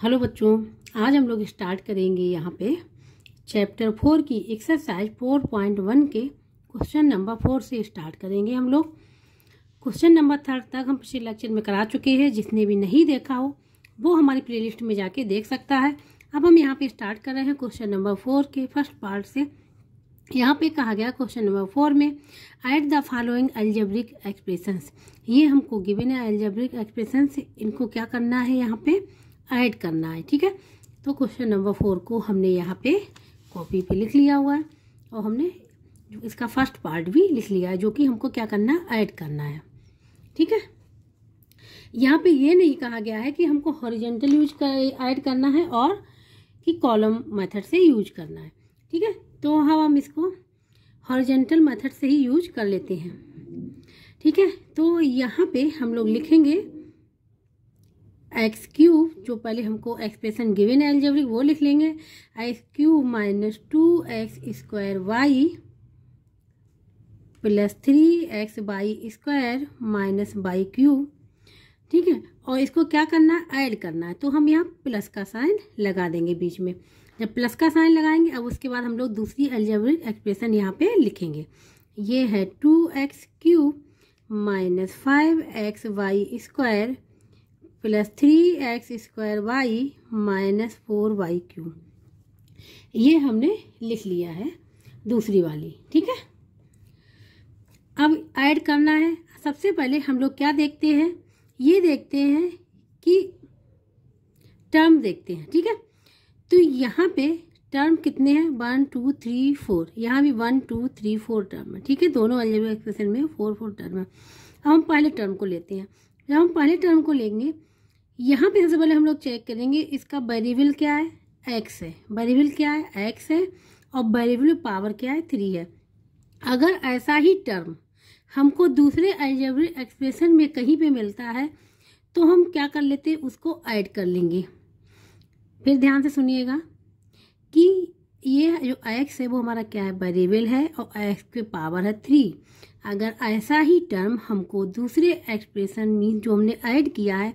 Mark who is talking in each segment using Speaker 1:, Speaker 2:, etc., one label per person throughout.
Speaker 1: Hello बच्चों, आज हम लोग स्टार्ट करेंगे यहाँ पे चैप्टर 4 की एक्सरसाइज 4.1 के क्वेश्चन नंबर 4 से स्टार्ट करेंगे। हम लोग क्वेश्चन नंबर 3 तक हम पिछले लेक्चर में करा चुके हैं। जिसने भी नहीं देखा हो वो हमारी प्लेलिस्ट में जाके देख सकता है। अब हम यहाँ पे स्टार्ट कर रहे हैं क्वेश्चन नंबर 4 के फर्स्ट पार्ट से। यहाँ पे कहा गया क्वेश्चन नंबर 4 में add the following algebraic expressions. ये हमको गिवन है अलजेब्रिक एक्सप्रेशंस, इनको क्या करना है, यहाँ पे ऐड करना है। ठीक है, तो क्वेश्चन नंबर 4 को हमने यहाँ पे कॉपी पे लिख लिया हुआ है और हमने इसका फर्स्ट पार्ट भी लिख लिया है, जो कि हमको क्या करना है, ऐड करना है। ठीक है, यहाँ पे ये नहीं कहा गया है कि हमको हॉरिजॉन्टल यूज कर ऐड करना है और कि कॉलम मेथड से यूज करना है। ठीक है, तो हम इसको हॉरिजॉन्टल मेथड से ही यूज कर लेते हैं। ठीक है, तो यहाँ पे हम लोग लिखेंगे एक्स क्यूब, जो पहले हमको एक्सप्रेशन गिवन है अलजेब्रिक वो लिख लेंगे। X cube minus 2x² y plus 3x y square minus y cube. ठीक है, और इसको क्या करना है, ऐड करना है। तो हम यहाँ प्लस का साइन लगा देंगे बीच में। जब प्लस का साइन लगाएंगे अब उसके बाद हम लोग दूसरी अलजेब्रिक एक्सप्रेशन यहाँ पे लिखेंगे। ये है 2x cube minus 5x y square plus 3x² y minus 4y cube. ये हमने लिख लिया है दूसरी वाली। ठीक है, अब ऐड करना है। सबसे पहले हम लोग क्या देखते हैं, ये देखते हैं कि टर्म देखते हैं। ठीक है, तो यहाँ पे टर्म कितने हैं, 1 2 3 4। यहाँ भी 1 2 3 4 टर्म है। ठीक है, दोनों अलजेब्रिक एक्सप्रेशन में 4 टर्म है। अब हम पहले टर्म को लेते हैं। जब हम पहले टर्म को लेंगे, यहाँ पे सबसे पहले हम लोग चेक करेंगे इसका वेरिएबल क्या है, x है। वेरिएबल क्या है, x है, और वेरिएबल पावर क्या है, 3 है। अगर ऐसा ही टर्म हमको दूसरे अलजेब्रिक एक्सप्रेशन में कहीं पे मिलता है तो हम क्या कर लेते हैं, उसको ऐड कर लेंगे। फिर ध्यान से सुनिएगा कि ये जो x है वो हमारा क्या है, वेरिएबल है, और x की पावर है 3। अगर ऐसा ही टर्म हमको दूसरे एक्सप्रेशन में जो हमने ऐड किया है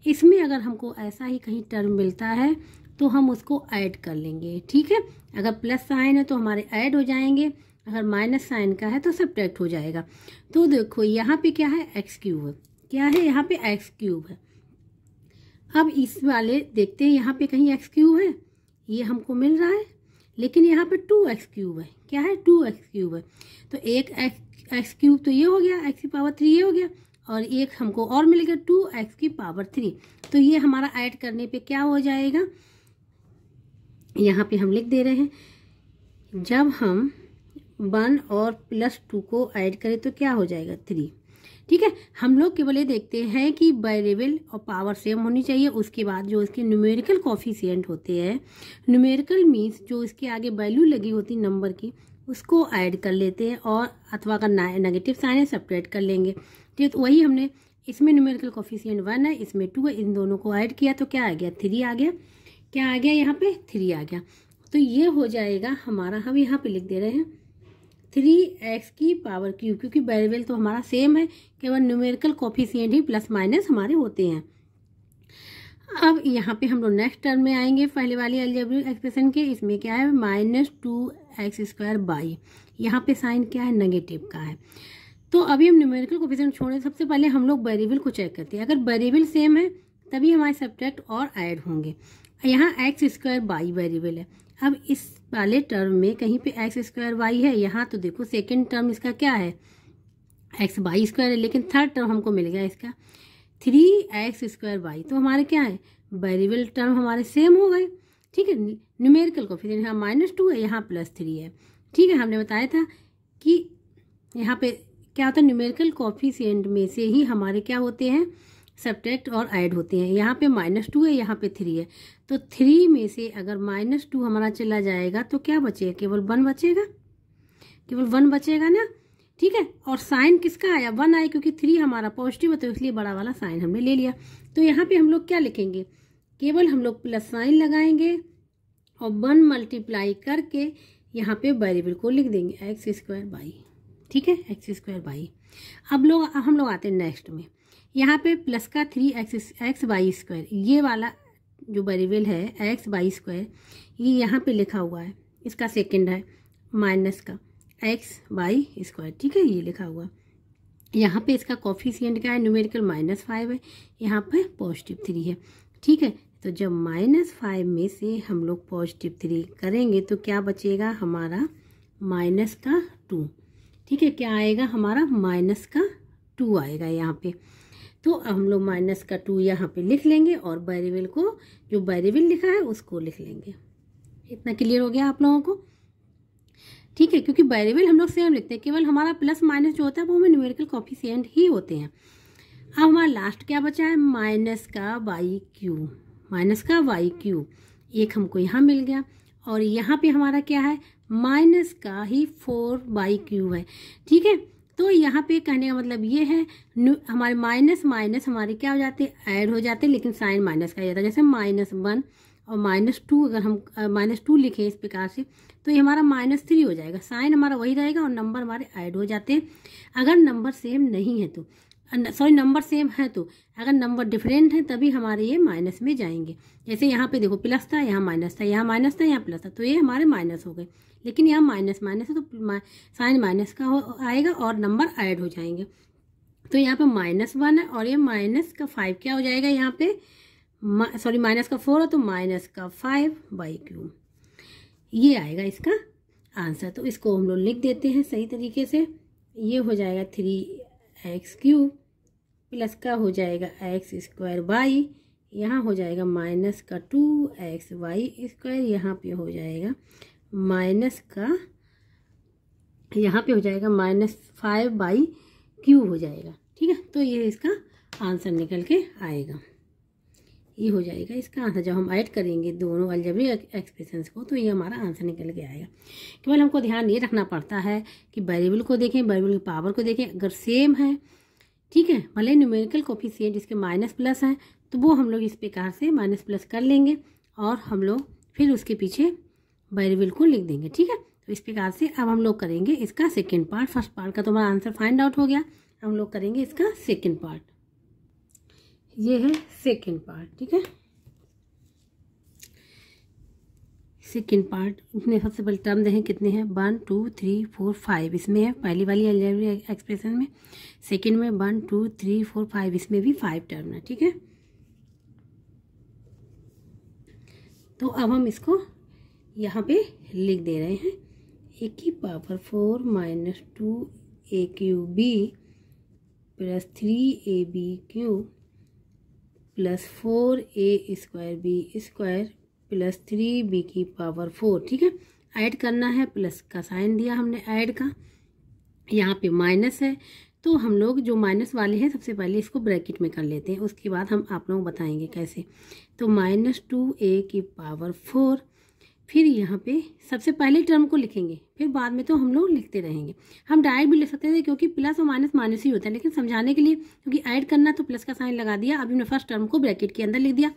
Speaker 1: इसमें अगर हमको ऐसा ही कहीं टर्म मिलता है तो हम उसको ऐड कर लेंगे। ठीक है, अगर प्लस साइन है तो हमारे ऐड हो जाएंगे, अगर माइनस साइन का है तो सब्ट्रैक्ट हो जाएगा। तो देखो यहाँ पे क्या है, एक्स क्यूब है। क्या है, यहाँ पे एक्स क्यूब है। अब इस वाले देखते हैं, यहाँ पे कहीं एक्स क्यूब है, ये हमको मिल रहा है, लेकिन यहाँ पे 2x क्यूब है। क्या है, 2x क्यूब है। तो एक एक्स क्यूब तो ये हो गया, x की पावर 3 ये हो गया, और एक हमको और मिल गया 2x की पावर 3। तो ये हमारा ऐड करने पे क्या हो जाएगा, यहाँ पे हम लिख दे रहे हैं, जब हम 1 और प्लस 2 को ऐड करें तो क्या हो जाएगा, 3। ठीक है, हम लोग केवल ये देखते हैं कि वेरिएबल और पावर सेम होनी चाहिए। उसके बाद जो इसके न्यूमेरिकल कॉफिशिएंट होते हैं, न्यूमेरिकल मीन्स जो इसके आगे वैल्यू लगी होती नंबर की, उसको ऐड कर लेते हैं, और अथवा अगर नेगेटिव साइन है सब्ट्रैक्ट कर लेंगे। ठीक, तो वही हमने इसमें न्यूमेरिकल कॉफिशिएंट 1 है, इसमें 2 है, इन दोनों को ऐड किया तो क्या आ गया, 3 आ गया। क्या आ गया, यहाँ पे 3 आ गया। तो ये हो जाएगा हमारा, हम यहाँ पे लिख दे रहे हैं 3x की पावर क्यूब, क्योंकि वेरिएबल तो हमारा सेम है, केवल न्यूमेरिकल कॉफिशिएंट ही प्लस माइनस हमारे होते हैं। अब यहाँ पे हम लोग नेक्स्ट टर्म में आएंगे, पहले वाली अलजेब्रिक एक्सप्रेशन के। इसमें क्या है, माइनस 2x² बाई, यहाँ पे साइन क्या है, नेगेटिव का है। तो अभी हम न्यूमेरिकल कोफिशिएंट छोड़े, सबसे पहले हम लोग वेरिएबल को चेक करते हैं। अगर वेरिएबल सेम है तभी हमारे सब्ट्रैक्ट और ऐड होंगे। यहाँ x² बाई वेरिएबल है। अब इस वाले टर्म में कहीं पे x² वाई है, यहाँ तो देखो सेकेंड टर्म इसका क्या है, x वाई स्क्वायर है, लेकिन थर्ड टर्म हमको मिल गया इसका 3x² वाई। तो हमारे क्या है, वेरिएबल टर्म हमारे सेम हो गए। ठीक है, न्यूमेरिकल कोफिशिएंट यहाँ -2 है, यहाँ +3 है। ठीक है, हमने बताया था कि यहाँ पे क्या होता है, न्यूमेरिकल कॉफिशिएंट में से ही हमारे क्या होते हैं, सब्ट्रैक्ट और ऐड होते हैं। यहाँ पे -2 है, यहाँ पे 3 है, तो 3 में से अगर -2 हमारा चला जाएगा तो क्या बचेगा, केवल 1 बचेगा, केवल 1 बचेगा ना। ठीक है, और साइन किसका आया, 1 आया, क्योंकि 3 हमारा पॉजिटिव है तो इसलिए बड़ा वाला साइन हमने ले लिया। तो यहाँ पे हम लोग क्या लिखेंगे, केवल हम लोग प्लस साइन लगाएंगे और 1 मल्टीप्लाई करके यहाँ पे वेरिएबल को लिख देंगे x² बाई। ठीक है, x² बाई। अब हम लोग आते हैं नेक्स्ट में, यहाँ पे प्लस का 3x वाई स्क्वायर, ये वाला जो वेरिएबल है एक्स बाई स्क्वायर, ये यहाँ पे लिखा हुआ है, इसका सेकंड है माइनस का एक्स बाई स्क्वायर, ठीक है, ये लिखा हुआ। यहाँ पे इसका कोफिशिएंट क्या है, न्यूमेरिकल -5 है, यहाँ पे +3 है, ठीक है। तो जब -5 में से हम लोग +3 करेंगे तो क्या बचेगा हमारा -2, ठीक है। क्या आएगा हमारा -2 आएगा यहाँ पे। तो हम लोग -2 यहाँ पे लिख लेंगे और वेरिएबल को, जो वेरिएबल लिखा है उसको लिख लेंगे। इतना क्लियर हो गया आप लोगों को, ठीक है। क्योंकि वेरिएबल हम लोग सेम लिखते हैं, केवल हमारा प्लस माइनस जो होता है वो हमें न्यूमेरिकल कोफिशिएंट ही होते हैं। अब हमारा लास्ट क्या बचा है, माइनस का वाई क्यू, एक हमको यहाँ मिल गया, और यहाँ पे हमारा क्या है, माइनस का ही 4/क्यू है, ठीक है। तो यहाँ पे कहने का मतलब ये है, हमारे माइनस माइनस हमारे क्या हो जाते हैं, ऐड हो जाते हैं, लेकिन साइन माइनस का जाता है। जैसे -1 और -2, अगर हम -2 लिखें इस प्रकार से तो ये हमारा -3 हो जाएगा, साइन हमारा वही रहेगा और नंबर हमारे ऐड हो जाते हैं। अगर नंबर सेम नहीं है तो, नंबर सेम है तो, अगर नंबर डिफरेंट है तभी हमारे ये माइनस में जाएंगे। जैसे यहाँ पे देखो प्लस था, यहाँ माइनस था, यहाँ माइनस था, यहाँ प्लस था, तो ये हमारे माइनस हो गए, लेकिन यहाँ माइनस माइनस है तो साइन माइनस का आएगा और नंबर ऐड हो जाएंगे। तो यहाँ पे -1 है और ये -5 क्या हो जाएगा, यहाँ पे -4 है तो -5/क्यू, ये आएगा इसका आंसर। तो इसको हम लोग लिख देते हैं सही तरीके से। ये हो जाएगा 3x³ प्लस का हो जाएगा x², यहाँ हो जाएगा -2xy², यहाँ पे हो जाएगा -5/क्यू हो जाएगा, ठीक है। तो ये इसका आंसर निकल के आएगा, ये हो जाएगा इसका आंसर। जब हम ऐड करेंगे दोनों अलजेब्रिक एक्सप्रेशंस को तो ये हमारा आंसर निकल के आएगा। केवल हमको ध्यान ये रखना पड़ता है कि वेरिएबल को देखें, वेरिएबल की पावर को देखें, अगर सेम है, ठीक है, भले न्यूमेरिकल कोफिशिएंट जिसके माइनस प्लस है तो वो हम लोग इस प्रकार से माइनस प्लस कर लेंगे और हम लोग फिर उसके पीछे वेरिएबल को लिख देंगे, ठीक है। तो इस प्रकार से अब हम लोग करेंगे इसका सेकेंड पार्ट। फर्स्ट पार्ट का तो हमारा आंसर फाइंड आउट हो गया, हम लोग करेंगे इसका सेकेंड पार्ट। ये है सेकेंड पार्ट, ठीक है। सेकेंड पार्ट इसमें सबसे पहले टर्म देखें कितने हैं, 1 2 3 4 5 इसमें है पहली वाली अलजेब्रिक एक्सप्रेशन में। सेकेंड में 1 2 3 4 5 इसमें भी 5 टर्म है, ठीक है। तो अब हम इसको यहाँ पे लिख दे रहे हैं, a⁴ -2a³ plus 3ab³ plus 4a² plus 3b⁴, ठीक है। ऐड करना है, प्लस का साइन दिया हमने ऐड का, यहाँ पे माइनस है तो हम लोग जो माइनस वाले हैं सबसे पहले इसको ब्रैकेट में कर लेते हैं, उसके बाद हम आप लोग बताएंगे कैसे। तो -2a⁴, फिर यहाँ पे सबसे पहले टर्म को लिखेंगे, फिर बाद में तो हम लोग लिखते रहेंगे। हम डायरेक्ट भी लिख सकते थे क्योंकि प्लस और माइनस माइनस ही होता है, लेकिन समझाने के लिए क्योंकि ऐड करना तो प्लस का साइन लगा दिया। अभी हमने फर्स्ट टर्म को ब्रैकेट के अंदर लिख दिया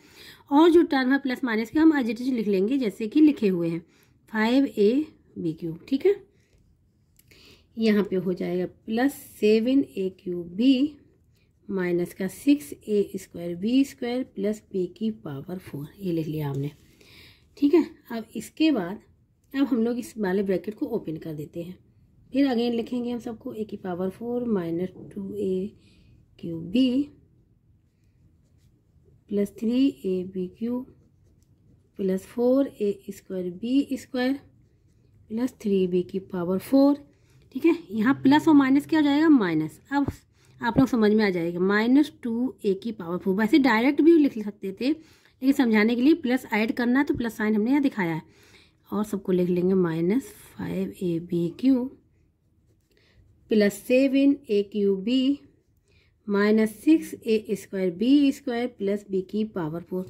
Speaker 1: और जो टर्म है प्लस माइनस के हम एज इट इज लिख लेंगे जैसे कि लिखे हुए हैं 5ab³, ठीक है। यहाँ पे हो जाएगा प्लस 7a³ माइनस का 6a² प्लस b⁴, ये लिख लिया हमने, ठीक है। अब इसके बाद अब हम लोग इस वाले ब्रैकेट को ओपन कर देते हैं, फिर अगेन लिखेंगे हम सबको a⁴ -2a³ plus 3ab³ plus 4a² plus 3b⁴, ठीक है। यहाँ प्लस और माइनस क्या हो जाएगा, माइनस। अब आप लोग समझ में आ जाएगा -2a⁴। वैसे डायरेक्ट भी लिख सकते थे, लेकिन समझाने के लिए प्लस ऐड करना है तो प्लस साइन हमने यहाँ दिखाया है, और सबको लिख लेंगे -5ab³ plus 7a³ minus 6a² plus b⁴।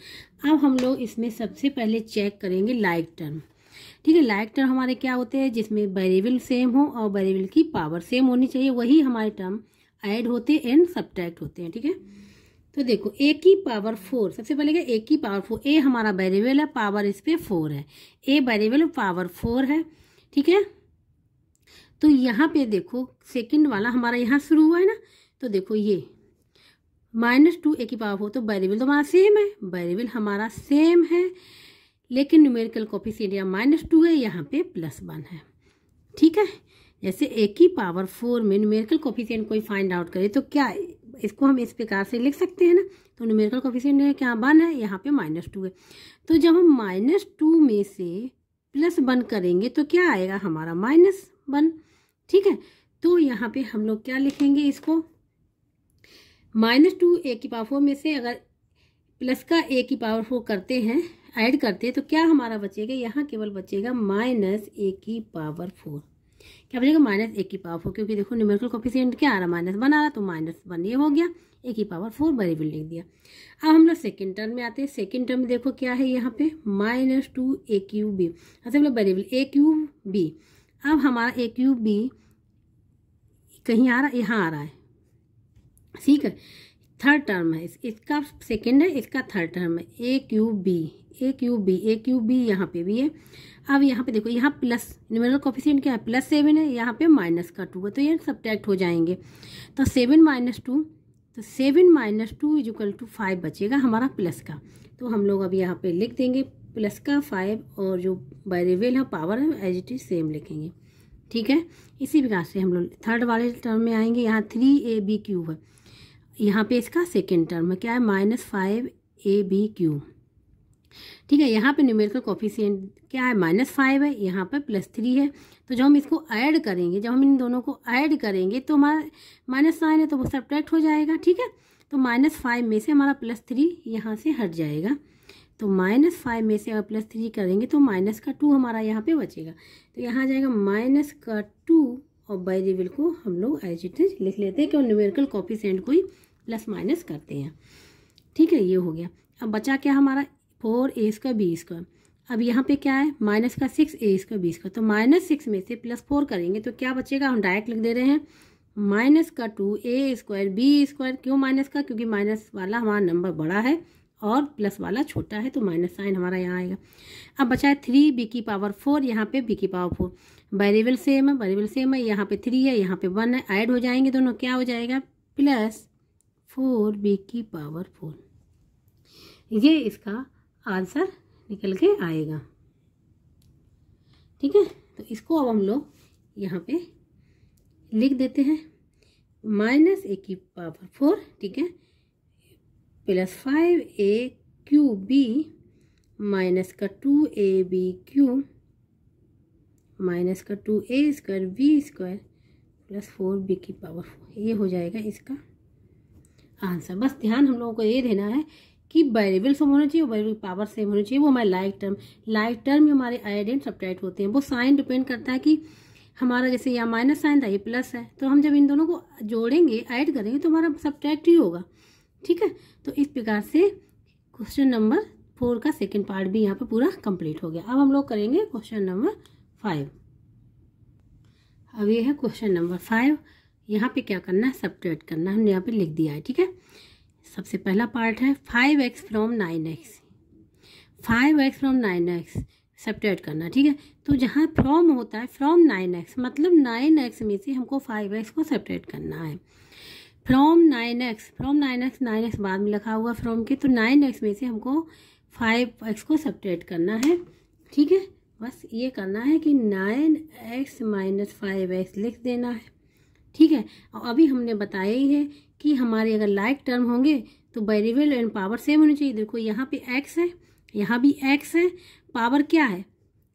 Speaker 1: अब हम लोग इसमें सबसे पहले चेक करेंगे लाइक टर्म, ठीक है। लाइक टर्म हमारे क्या होते हैं, जिसमें वेरिएबल सेम हो और वेरिएबल की पावर सेम होनी चाहिए, वही हमारे टर्म ऐड होते एंड सब्ट्रैक्ट होते हैं, ठीक है। तो देखो a⁴, सबसे पहले क्या a⁴, a हमारा वेरिएबल है, पावर इस पे 4 है, a वेरिएबल पावर 4 है, ठीक है। तो यहाँ पे देखो सेकंड वाला हमारा यहाँ शुरू हुआ है ना, तो देखो ये -2 a की पावर 4, तो वेरिएबल तो हमारा सेम है, वेरिएबल हमारा सेम है, लेकिन न्यूमेरिकल कोफिशिएंट यहाँ -2 है, यहाँ पे +1 है। ठीक है, जैसे a की पावर 4 में न्यूमेरिकल कोफिशिएंट कोई फाइंड आउट करे तो क्या इसको हम इस प्रकार से लिख सकते हैं ना। तो न्यूमेरिकल कोफिशिएंट है क्या 1 है, यहाँ पे -2 है। तो जब हम -2 में से +1 करेंगे तो क्या आएगा हमारा -1। ठीक है, तो यहाँ पे हम लोग क्या लिखेंगे इसको, -2 a की पावर 4 में से अगर प्लस का a की पावर 4 करते हैं, ऐड करते हैं, तो क्या हमारा बचेगा, यहाँ केवल बचेगा -a की पावर 4। क्या बचेगा, -a की पावर 4, क्योंकि देखो न्यूमेरिकल कोफिशिएंट क्या आ रहा, -1 आ रहा, तो -1 ये हो गया, a की पावर 4 वेरिएबल लिख दिया। अब हम लोग सेकेंड टर्म में आते हैं। सेकेंड टर्म में देखो क्या है यहाँ पे, -2a3b, अच्छा हम लोग वेरिएबल a3b। अब हमारा a3b कहीं आ रहा है, यहाँ आ रहा है। ठीक है, थर्ड टर्म है, इसका सेकेंड है, इसका थर्ड टर्म है, a3b यहाँ पे भी है। अब यहाँ पे देखो, यहाँ प्लस न्यूमेरिकल कोफिशिएंट क्या है, +7 है, यहाँ पे -2 है, तो ये सब्ट्रैक्ट हो जाएंगे। तो 7 - 2, तो 7 - 2 = 5 बचेगा हमारा प्लस का। तो हम लोग अब यहाँ पे लिख देंगे प्लस का 5, और जो वेरिएबल है पावर है एज इट इज सेम लिखेंगे। ठीक है, इसी प्रकार से हम लोग थर्ड वाले टर्म में आएंगे। यहाँ 3ab³ है, यहाँ पे इसका सेकेंड टर्म है क्या है, -5ab³। ठीक है, यहाँ पे न्यूमेरिकल कोफिशिएंट क्या है, -5 है, यहाँ पे +3 है। तो जब हम इसको ऐड करेंगे, जब हम इन दोनों को ऐड करेंगे तो हमारा माइनस साइन है, तो वो सब्ट्रैक्ट हो जाएगा। ठीक है, तो -5 में से हमारा +3 यहाँ से हट जाएगा। तो -5 में से अगर +3 करेंगे तो -2 हमारा यहाँ पे बचेगा। तो यहाँ जाएगा -2, और वेरिएबल को हम लोग एज इट इज लिख लेते हैं, क्यों न्यूमेरिकल कोफिशिएंट को ही प्लस माइनस करते हैं। ठीक है, ये हो गया। अब बचा क्या हमारा, 4a² b²। अब यहाँ पे क्या है, -6a² b²। तो -6 में से +4 करेंगे तो क्या बचेगा, हम डायरेक्ट लिख दे रहे हैं -2a² b²। क्यों माइनस का, क्योंकि माइनस वाला हमारा नंबर बड़ा है और प्लस वाला छोटा है, तो माइनस साइन हमारा यहाँ आएगा। अब बचा है 3b की पावर 4, यहाँ पे b की पावर 4, वेरिएबल सेम है, यहाँ पे 3 है, यहाँ पे 1 है, ऐड हो जाएंगे दोनों, क्या हो जाएगा, +4b की पावर 4। ये इसका आंसर निकल के आएगा। ठीक है, तो इसको अब हम लोग यहाँ पे लिख देते हैं, -a की पावर 4, ठीक है, +5a³ -2ab³ -2a² b² +4b की पावर 4। ये हो जाएगा इसका आंसर। बस ध्यान हम लोगों को ये देना है कि वेरिएबल सेम होना चाहिए, वेरिएबल पावर सेम होनी चाहिए। वो हमारे लाइक टर्म में हमारे ऐड एंड सब्ट्रैक्ट होते हैं। वो साइन डिपेंड करता है कि हमारा जैसे यहाँ माइनस साइन था, ये प्लस है, तो हम जब इन दोनों को जोड़ेंगे, ऐड करेंगे, तो हमारा सब्ट्रैक्ट ही होगा। ठीक है, तो इस प्रकार से क्वेश्चन नंबर 4 का सेकेंड पार्ट भी यहाँ पे पूरा कंप्लीट हो गया। अब हम लोग करेंगे क्वेश्चन नंबर 5। अब ये है क्वेश्चन नंबर 5। यहाँ पे क्या करना है, सब्ट्रैक्ट करना है, हमने यहाँ पे लिख दिया है। ठीक है, सबसे पहला पार्ट है 5x from 9x, 5x from 9x subtract करना। ठीक है, तो जहाँ फ्रॉम होता है, फ्रॉम 9x मतलब 9x में से हमको 5x को सब्ट्रैक्ट करना है। फ्रॉम 9x बाद में लिखा हुआ फ्रॉम के, तो 9x में से हमको 5x को सब्ट्रैक्ट करना है। ठीक है, बस ये करना है कि 9x - 5x लिख देना है। ठीक है, और अभी हमने बताया ही है कि हमारे अगर लाइक टर्म होंगे तो वेरिएबल एंड पावर सेम होनी चाहिए। देखो यहाँ पे x है, यहाँ भी x है, पावर क्या है,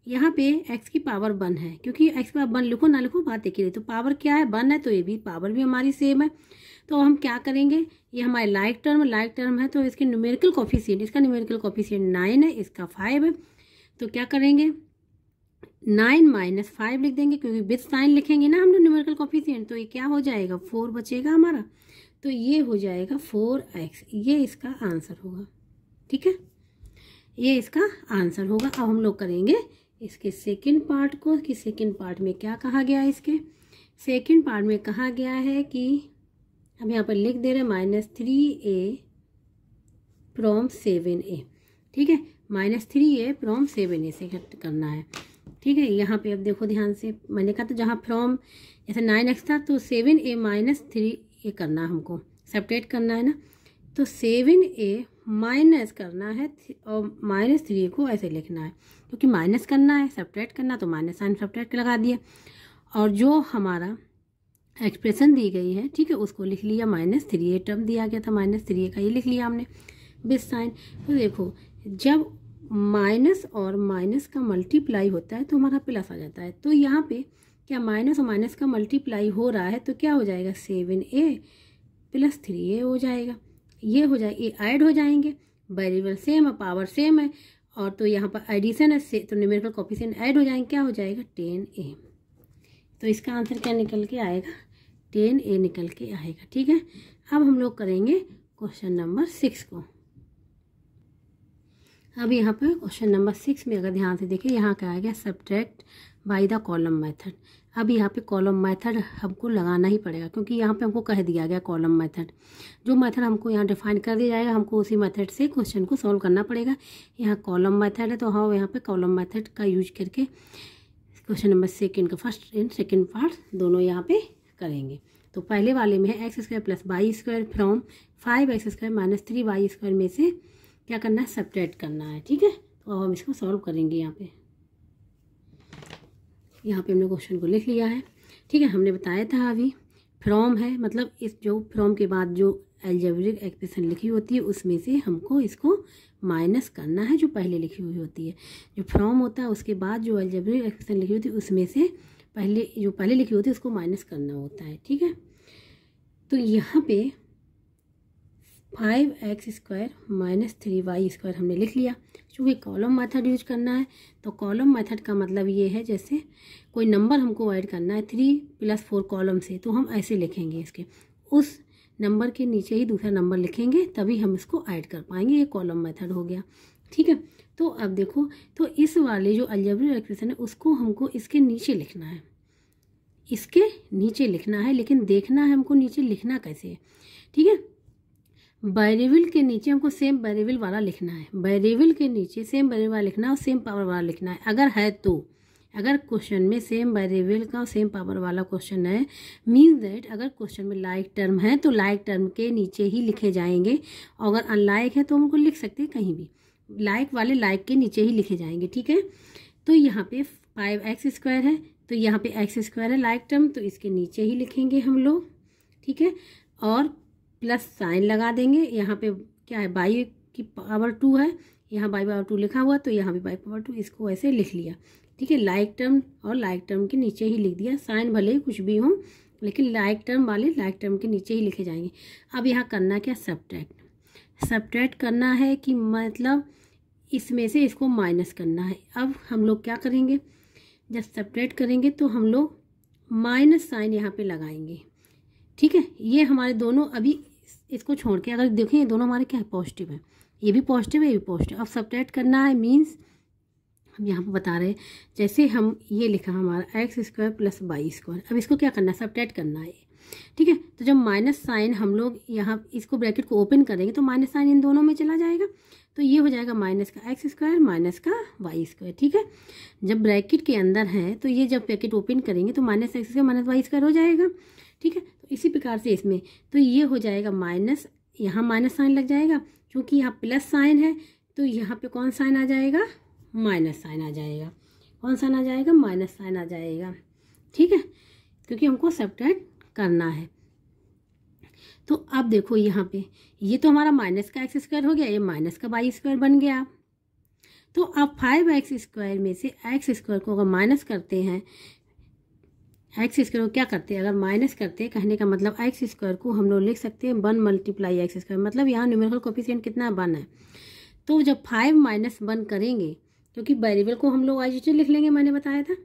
Speaker 1: यहाँ पे x की पावर 1 है, क्योंकि x की पावर 1 लिखो ना लिखो बात एक ही रही। तो पावर क्या है, 1 है, तो ये भी पावर भी हमारी सेम है। तो हम क्या करेंगे, ये हमारे लाइक टर्म है, तो इसके न्यूमेरिकल कोफिशिएंट, इसका न्यूमेरिकल कोफिशिएंट 9 है, इसका 5 है। तो क्या करेंगे, 9 - 5 लिख देंगे, क्योंकि विद साइन लिखेंगे ना हम लोग न्यूमेरिकल कोफिशिएंट, तो ये क्या हो जाएगा, 4 बचेगा हमारा। तो ये हो जाएगा 4x, ये इसका आंसर होगा। ठीक है, ये इसका आंसर होगा। अब हम लोग करेंगे इसके सेकंड पार्ट को, कि सेकंड पार्ट में क्या कहा गया है। इसके सेकंड पार्ट में कहा गया है कि अब यहाँ पर लिख दे रहे हैं -3a फ्रॉम 7a। ठीक है, -3a फ्रॉम 7a से करना है। ठीक है, यहाँ पे अब देखो ध्यान से, मैंने कहा तो जहाँ फ्रॉम जैसे 9x था, तो 7a - 3a करना हमको, सेपरेट करना है ना। तो 7a माइनस करना है और -3a को ऐसे लिखना है, क्योंकि माइनस करना है, सब्ट्रैक्ट करना, तो माइनस साइन सब्ट्रैक्ट लगा दिया। और जो हमारा एक्सप्रेशन दी गई है, ठीक है, उसको लिख लिया -3a टर्म दिया गया था, -3a का ये लिख लिया हमने विद साइन। तो देखो जब माइनस और माइनस का मल्टीप्लाई होता है तो हमारा प्लस आ जाता है। तो यहाँ पे क्या माइनस और माइनस का मल्टीप्लाई हो रहा है, तो क्या हो जाएगा 7a + 3a हो जाएगा। ये हो जाए, ये ऐड हो जाएंगे, वेरिएबल सेम है, पावर सेम है, और तो यहाँ पर एडिशन है तो न्यूमेरिकल कोएफिशिएंट ऐड हो जाएंगे, क्या हो जाएगा 10a। तो इसका आंसर क्या निकल के आएगा, 10a निकल के आएगा। ठीक है, अब हम लोग करेंगे क्वेश्चन नंबर 6 को। अब यहाँ पे क्वेश्चन नंबर 6 में अगर ध्यान से देखिए, यहाँ क्या आ गया, subtract by the column method. अब यहाँ पे कॉलम मेथड हमको लगाना ही पड़ेगा, क्योंकि यहाँ पे हमको कह दिया गया कॉलम मेथड। जो मेथड हमको यहाँ डिफाइन कर दिया जाएगा, हमको उसी मेथड से क्वेश्चन को सॉल्व करना पड़ेगा। यहाँ कॉलम मेथड है, तो हम यहाँ पे कॉलम मेथड का यूज करके क्वेश्चन नंबर 2 का फर्स्ट एंड सेकेंड पार्ट दोनों यहाँ पे करेंगे। तो पहले वाले में है x² + y² from 5x² - 3y² में से क्या करना है, सब्ट्रैक्ट करना है। ठीक है, तो अब हम इसको सॉल्व करेंगे। यहाँ पे हमने क्वेश्चन को लिख लिया है। ठीक है, हमने बताया था अभी फ्रॉम है, मतलब इस जो फ्रॉम के बाद जो अलजेब्रिक एक्सप्रेशन लिखी होती है उसमें से हमको इसको माइनस करना है, जो पहले लिखी हुई होती है। जो फ्रॉम होता है उसके बाद जो अलजेब्रिक एक्सप्रेशन लिखी होती है उसमें से जो पहले लिखी होती है उसको माइनस करना होता है। ठीक है, तो यहाँ पे 5x² - 3y² हमने लिख लिया। चूँकि कॉलम मेथड यूज करना है, तो कॉलम मेथड का मतलब ये है, जैसे कोई नंबर हमको ऐड करना है 3 + 4 कॉलम से, तो हम ऐसे लिखेंगे, इसके उस नंबर के नीचे ही दूसरा नंबर लिखेंगे, तभी हम इसको ऐड कर पाएंगे। ये कॉलम मेथड हो गया। ठीक है, तो अब देखो, तो इस वाले जो अलजेब्रिक एक्सप्रेशन है उसको हमको इसके नीचे लिखना है, इसके नीचे लिखना है, लेकिन देखना है हमको नीचे लिखना कैसे है। ठीक है, वेरिएबल के नीचे हमको सेम वेरिएबल वाला लिखना है, वेरिएबल के नीचे सेम वेरिएबल वाला लिखना है और सेम पावर वाला लिखना है। अगर है तो, अगर क्वेश्चन में सेम वेरिएबल का सेम पावर वाला क्वेश्चन है, मीन्स दैट अगर क्वेश्चन में लाइक टर्म है तो लाइक टर्म के नीचे ही लिखे जाएंगे, और अगर अनलाइक है तो हमको लिख सकते हैं कहीं भी, लाइक वाले लाइक के नीचे ही लिखे जाएंगे। ठीक है, तो यहाँ पे 5x² है, तो यहाँ पे x² है लाइक टर्म, तो इसके नीचे ही लिखेंगे हम लोग। ठीक है, और प्लस साइन लगा देंगे। यहाँ पे क्या है, बाई की पावर 2 है, यहाँ बाई पावर 2 लिखा हुआ, तो यहाँ भी बाई पावर 2, इसको ऐसे लिख लिया। ठीक है, लाइक टर्म और लाइक टर्म के नीचे ही लिख दिया, साइन भले ही कुछ भी हो, लेकिन लाइक टर्म वाले लाइक टर्म के नीचे ही लिखे जाएंगे। अब यहाँ करना क्या, सब्ट्रैक्ट करना है, कि मतलब इसमें से इसको माइनस करना है। अब हम लोग क्या करेंगे, जब सब्ट्रैक्ट करेंगे तो हम लोग माइनस साइन यहाँ पे लगाएंगे। ठीक है, ये हमारे दोनों अभी इसको छोड़ के अगर देखें, ये दोनों हमारे क्या है, पॉजिटिव है, ये भी पॉजिटिव है, ये भी पॉजिटिव। अब सब्ट्रैक्ट करना है, मीन्स हम यहाँ पर बता रहे हैं, जैसे हम ये लिखा हमारा x² + y², अब इसको क्या करना है, सब्ट्रैक्ट करना है। ठीक है, तो जब माइनस साइन हम लोग यहाँ इसको ब्रैकेट को ओपन करेंगे तो माइनस साइन इन दोनों में चला जाएगा, तो ये हो जाएगा माइनस का x² माइनस का y²। ठीक है, जब ब्रैकेट के अंदर है तो ये जब ब्रैकेट ओपन करेंगे तो -x² - y² हो जाएगा। ठीक है, तो इसी प्रकार से इसमें तो ये हो जाएगा माइनस, यहाँ माइनस साइन लग जाएगा, क्योंकि यहाँ प्लस साइन है तो यहाँ पे कौन साइन आ जाएगा, माइनस साइन आ जाएगा। कौन साइन आ जाएगा, माइनस साइन आ जाएगा। ठीक है, क्योंकि हमको सब्ट्रैक्ट करना है। तो अब देखो यहाँ पे ये तो हमारा माइनस का x² हो गया, ये माइनस का y² बन गया। तो अब 5x² में से x² को अगर माइनस करते हैं, x² को क्या करते हैं, अगर माइनस करते हैं, कहने का मतलब x² को हम लोग लिख सकते हैं 1 × x², मतलब यहाँ न्यूमेरिकल कोएफिशिएंट कितना 1 है। तो जब 5 - 1 करेंगे, क्योंकि वेरिएबल को हम लोग एज लिख लेंगे, मैंने बताया था,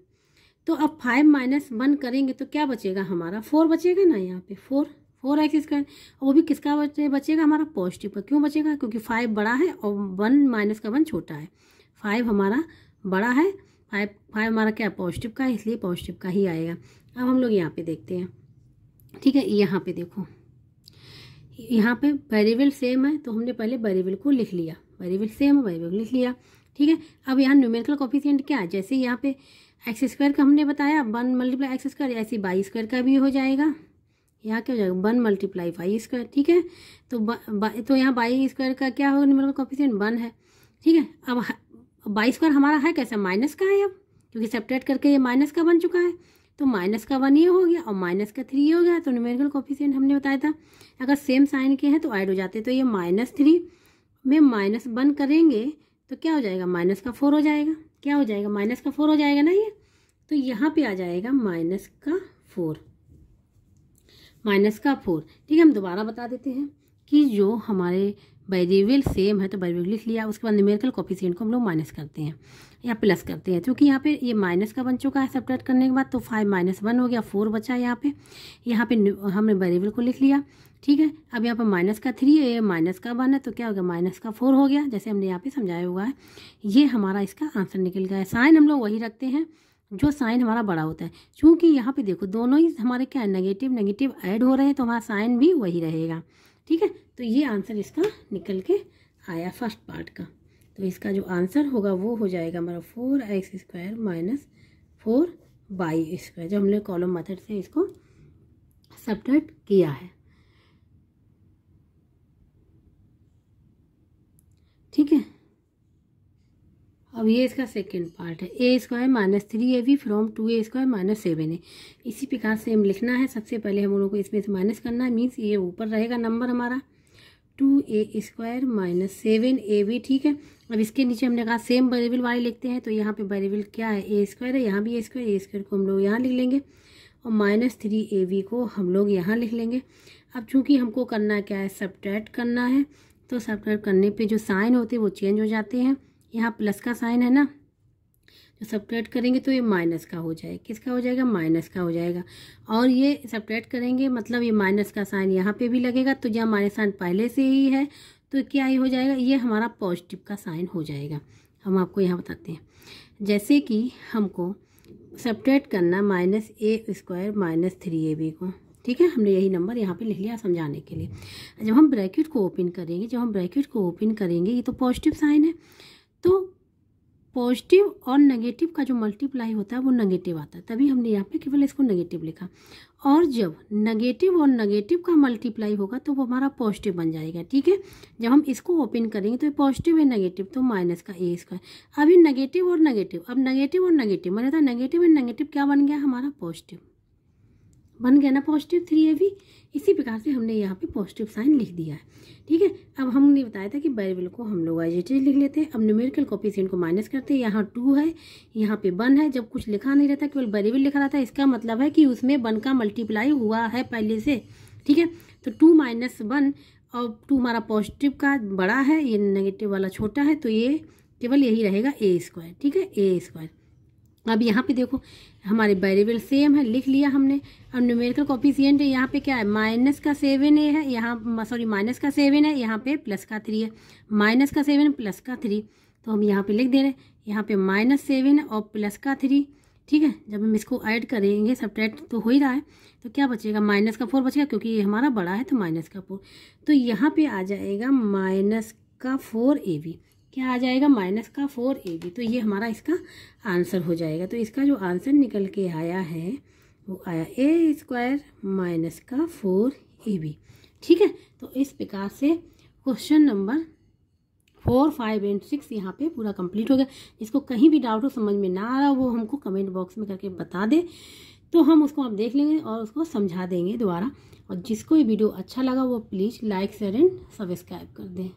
Speaker 1: तो अब 5 - 1 करेंगे तो क्या बचेगा, हमारा 4 बचेगा ना, यहाँ पे 4x², वो भी किसका बचेगा, हमारा पॉजिटिव का। क्यों बचेगा, क्योंकि 5 बड़ा है और 1 - 1 छोटा है। 5 हमारा बड़ा है, 5 हमारा क्या पॉजिटिव का है, इसलिए पॉजिटिव का ही आएगा। अब हम लोग यहाँ पे देखते हैं। ठीक है, यहाँ पे देखो, यहाँ पे वेरिएबल सेम है, तो हमने पहले वेरिएबल को लिख लिया, वेरिएबल सेम है, वेरिएबल लिख लिया। ठीक है, अब यहाँ न्यूमेरिकल कोएफिशिएंट क्या है, जैसे यहाँ पे x² का हमने बताया 1 × x², ऐसे y² का भी हो जाएगा, यहाँ क्या हो जाएगा 1 मल्टीप्लाई वाई स्क्वायर, ठीक है। तो यहाँ वाई स्क्वायर का क्या होगा, न्यूमेरिकल कोएफिशिएंट 1 है, ठीक है। अब वाई स्क्वायर हमारा है कैसा, माइनस का है अब, क्योंकि सब्ट्रैक्ट करके ये माइनस का बन चुका है, तो माइनस का 1 ये हो गया और माइनस का 3 ये हो गया। तो न्यूमेरिकल कोएफिशिएंट हमने बताया था अगर सेम साइन के हैं तो ऐड हो जाते हैं। तो ये -3 में -1 करेंगे तो क्या हो जाएगा, -4 हो जाएगा। क्या हो जाएगा, -4 हो जाएगा ना ये। तो यहाँ पे आ जाएगा -4, ठीक है। हम दोबारा बता देते हैं कि जो हमारे वेरिएबल सेम है तो वेरिएबल लिख लिया, उसके बाद न्यूमेरिकल कोएफिशिएंट को हम लोग माइनस करते हैं या प्लस करते हैं, क्योंकि यहाँ पे ये माइनस का बन चुका है सब्ट्रैक्ट करने के बाद। तो 5 - 1 हो गया, 4 बचा यहाँ पे हमने वेरिएबल को लिख लिया, ठीक है। अब यहाँ पर -3 है, ये -1 है, तो क्या हो गया, -4 हो गया, जैसे हमने यहाँ पे समझाया हुआ है। ये हमारा इसका आंसर निकल गया है। साइन हम लोग वही रखते हैं जो साइन हमारा बड़ा होता है, क्योंकि यहाँ पे देखो दोनों ही हमारे क्या नेगेटिव नेगेटिव ऐड हो रहे हैं, तो हमारा साइन भी वही रहेगा, ठीक है। तो ये आंसर इसका निकल के आया फर्स्ट पार्ट का। तो इसका जो आंसर होगा वो हो जाएगा हमारा 4x² - 4y², जो हमने कॉलम मेथड से इसको सब्ट्रैक्ट किया है, ठीक है। अब ये इसका सेकेंड पार्ट है, a² - 3ab from 2a² - 7a। इसी प्रकार से हम लिखना है। सबसे पहले हम लोगों को इसमें से माइनस करना है, मीन्स ये ऊपर रहेगा नंबर हमारा 2a² - 7ab, ठीक है। अब इसके नीचे हमने कहा सेम वेरिएबल वाले लिखते हैं, तो यहाँ पे वेरिएबल क्या है, a² है, यहाँ भी a² को हम लोग यहाँ लिख लेंगे और -3ab को हम लोग यहाँ लिख लेंगे। अब चूँकि हमको करना क्या है, सब्ट्रैक्ट करना है, तो सब्ट्रैक्ट करने पे जो साइन होते हैं वो चेंज हो जाते हैं। यहाँ प्लस का साइन है ना, जो सब्ट्रैक्ट करेंगे तो ये माइनस का हो जाएगा, किसका हो जाएगा, माइनस का हो जाएगा। और ये सब्ट्रैक्ट करेंगे मतलब ये माइनस का साइन यहाँ पे भी लगेगा, तो जहाँ माइनस साइन पहले से ही है तो क्या ही हो जाएगा, ये हमारा पॉजिटिव का साइन हो जाएगा। हम आपको यहाँ बताते हैं, जैसे कि हमको सब्ट्रैक्ट करना -a² - 3ab को, ठीक है। हमने यही नंबर यहाँ पे लिख लिया समझाने के लिए। जब हम ब्रैकेट को ओपन करेंगे, ये तो पॉजिटिव साइन है, तो पॉजिटिव और नेगेटिव का जो मल्टीप्लाई होता है वो नेगेटिव आता है, तभी हमने यहाँ पे केवल इसको नेगेटिव लिखा। और जब नेगेटिव और नेगेटिव का मल्टीप्लाई होगा तो वो हमारा पॉजिटिव बन जाएगा, ठीक है। जब हम इसको ओपन करेंगे तो ये पॉजिटिव है नेगेटिव, तो माइनस का a²। अभी नेगेटिव और नेगेटिव, अब नेगेटिव और नेगेटिव मैंने था नेगेटिव एंड नेगेटिव क्या बन गया हमारा, पॉजिटिव बन गया ना, पॉजिटिव 3ab। इसी प्रकार से हमने यहाँ पे पॉजिटिव साइन लिख दिया है, ठीक है। अब हमने बताया था कि वेरिएबल को हम लोग एज इट इज लिख लेते हैं। अब न्यूमेरिकल कोएफिशिएंट को माइनस करते हैं, यहाँ 2 है, यहाँ पे 1 है। जब कुछ लिखा नहीं रहता, केवल वेरिएबल लिखा रहता है, इसका मतलब है कि उसमें 1 का मल्टीप्लाई हुआ है पहले से, ठीक है। तो 2 - 1 और 2 हमारा पॉजिटिव का बड़ा है, ये नेगेटिव वाला छोटा है, तो ये केवल यही रहेगा a², ठीक है, a²। अब यहाँ पे देखो हमारे वेरिएबल सेम है, लिख लिया हमने। अब न्यूमेरिकल कोएफिशिएंट यहाँ पे क्या है, -7a है, यहाँ सॉरी -7 है, यहाँ पे +3 है, -7 +3, तो हम यहाँ पे लिख दे रहे हैं, यहाँ पे -7 है और +3, ठीक है। जब हम इसको ऐड करेंगे, सब्ट्रैक्ट तो हो ही रहा है, तो क्या बचेगा, -4 बचेगा, क्योंकि ये हमारा बड़ा है तो -4। तो यहाँ पे आ जाएगा -4ab, क्या आ जाएगा, -4ab। तो ये हमारा इसका आंसर हो जाएगा। तो इसका जो आंसर निकल के आया है वो आया a² - 4ab, ठीक है। तो इस प्रकार से क्वेश्चन नंबर 4, 5 एंड 6 यहाँ पे पूरा कंप्लीट हो गया। जिसको कहीं भी डाउट हो, समझ में ना आ रहा, वो हमको कमेंट बॉक्स में करके बता दे, तो हम उसको आप देख लेंगे और उसको समझा देंगे दोबारा। और जिसको ये वीडियो अच्छा लगा वो please like, share and subscribe कर दें।